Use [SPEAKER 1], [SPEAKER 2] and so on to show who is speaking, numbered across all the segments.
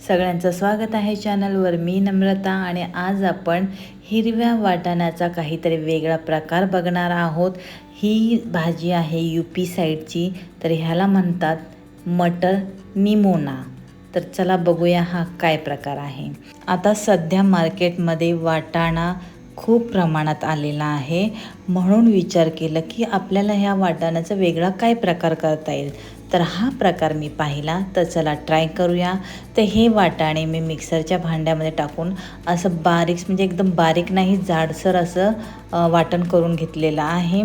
[SPEAKER 1] सगळ्यांचं स्वागत आहे चॅनलवर. मी नम्रता आणि आज आपण हिरव्या वाटाण्याचा काहीतरी वेगळा प्रकार बघणार आहोत. ही भाजी आहे यूपी साईडची, तर ह्याला म्हणतात मटर निमोना. तर चला बघूया हा काय प्रकार आहे. आता सध्या मार्केटमध्ये वाटाणा खूप प्रमाणात आलेला आहे, म्हणून विचार केला की आपल्याला ह्या वाटाण्याचा वेगळा काय प्रकार करता येईल. तर हा प्रकार मी पाहिला, तर चला ट्राय करूया. तर हे वाटाणे मी मिक्सरच्या भांड्यामध्ये टाकून असं बारीक, म्हणजे एकदम बारीक नाही, जाडसर असं वाटण करून घेतलेलं आहे.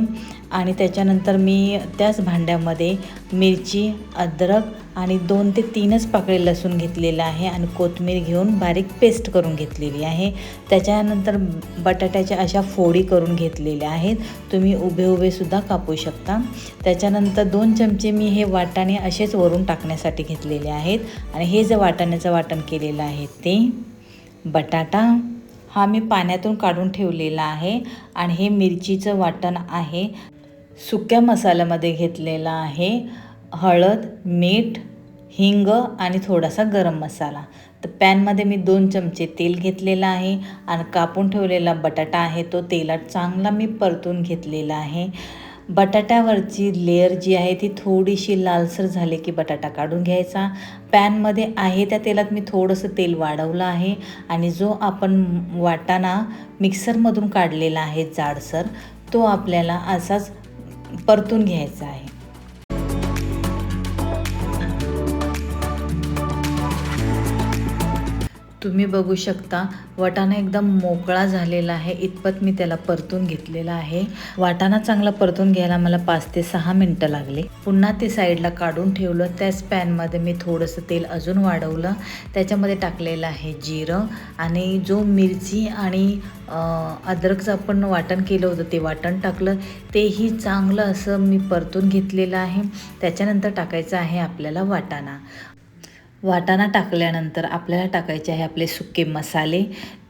[SPEAKER 1] आणि त्याच्यानंतर मी त्याच भांड्यामध्ये मिरची, अद्रक आणि 2 ते 3च पाकळी लसूण घेतलेलं आहे आणि कोथिंबीर घेऊन बारीक पेस्ट करून घेतलेली आहे. त्याच्यानंतर बटाट्याच्या अशा फोडी करून घेतलेल्या आहेत. तुम्ही उभे उभे सुद्धा कापू शकता. त्याच्यानंतर 2 चमचे मी हे वाटाणे असेच वरून टाकण्यासाठी घेतलेले आहेत. आणि हे जे वाटाण्याचं वाटण केलेलं आहे ते बटाटा हा मी पाण्यातून काढून ठेवलेला आहे. आणि हे मिरचीचं वाटण आहे, सुक्या मसाल्यामध्ये घेतलेला आहे. हळद, मीठ, हिंग आणि थोडासा गरम मसाला. तर पॅनमध्ये मी 2 चमचे तेल घेतलेलं आहे आणि कापून ठेवलेला बटाटा आहे तो तेलात चांगला मी परतून घेतलेला आहे. बटाट्यावरची लेअर जी आहे ती थोडीशी लालसर झाली की बटाटा काढून घ्यायचा. पॅनमध्ये आहे त्या तेलात मी थोडंसं तेल वाढवलं आहे आणि जो आपण वाटाणा मिक्सरमधून काढलेला आहे जाडसर, तो आपल्याला असाच परतून घ्यायचा आहे. तुम्ही बघू शकता वाटाणा एकदम मोकळा झालेला आहे, इतपत मी त्याला परतून घेतलेला आहे. वाटाणा चांगला परतून घ्यायला मला 5 ते 6 मिनटं लागले. पुन्हा ते साईडला काढून ठेवलं. त्याच पॅनमध्ये मी थोडंसं तेल अजून वाढवलं. त्याच्यामध्ये टाकलेलं आहे जिरं आणि जो मिरची आणि अद्रकचं आपण वाटण केलं होतं ते वाटण टाकलं. तेही चांगलं असं मी परतून घेतलेलं आहे. त्याच्यानंतर टाकायचं आहे आपल्याला वाटाणा टाकल्यानंतर आपल्याला टाकायचे आहे आपले सुके मसाले.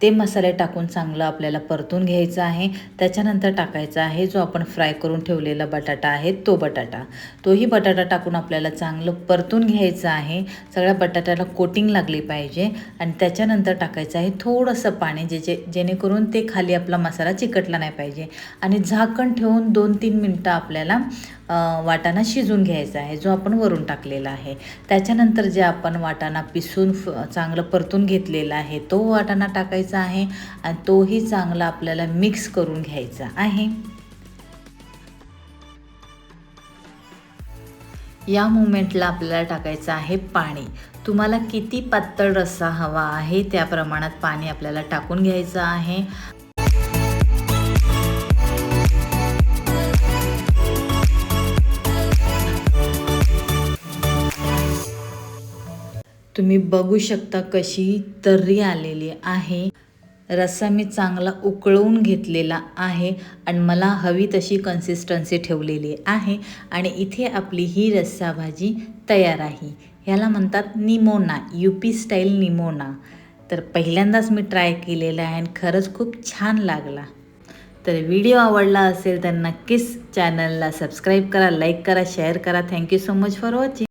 [SPEAKER 1] ते मसाले टाकून चांगलं आपल्याला परतून घ्यायचं आहे. त्याच्यानंतर टाकायचा आहे जो आपण फ्राय करून ठेवलेला बटाटा आहे तोही बटाटा टाकून आपल्याला चांगलं परतून घ्यायचं आहे. सगळ्या बटाट्याला कोटिंग लागली पाहिजे. आणि त्याच्यानंतर टाकायचं आहे थोडंसं पाणी, जेणेकरून ते खाली आपला मसाला चिकटला नाही पाहिजे. आणि झाकण ठेवून 2-3 मिनटं आपल्याला वाटाणा शिजून घ्यायचा आहे जो आपण वरून टाकलेला आहे. त्याच्यानंतर जे आपण वाटाणा पिसून चांगलं परतून घेतलेला आहे तो वाटाणा टाकायचा आहे आणि तोही चांगला आपल्याला मिक्स करून घ्यायचा आहे. या मोमेंटला आपल्याला टाकायचं आहे पाणी. तुम्हाला किती पातळ रस्सा हवा आहे त्या प्रमाणात पाणी आपल्याला टाकून घ्यायचं आहे. तुम्ही बघू शकता कशी तर्री आलेली आहे. रस्सा मी चांगला उकळवून घेतलेला आहे आणि मला हवी तशी कन्सिस्टन्सी ठेवलेली आहे. आणि इथे आपली ही रस्सा भाजी तयार आहे. ह्याला म्हणतात निमोना, यूपी स्टाईल निमोना. तर पहिल्यांदाच मी ट्राय केलेला आहे आणि खरंच खूप छान लागला. तर व्हिडिओ आवडला असेल तर नक्कीच चॅनलला सबस्क्राईब करा, लाईक करा, शेअर करा. Thank you so much for watching.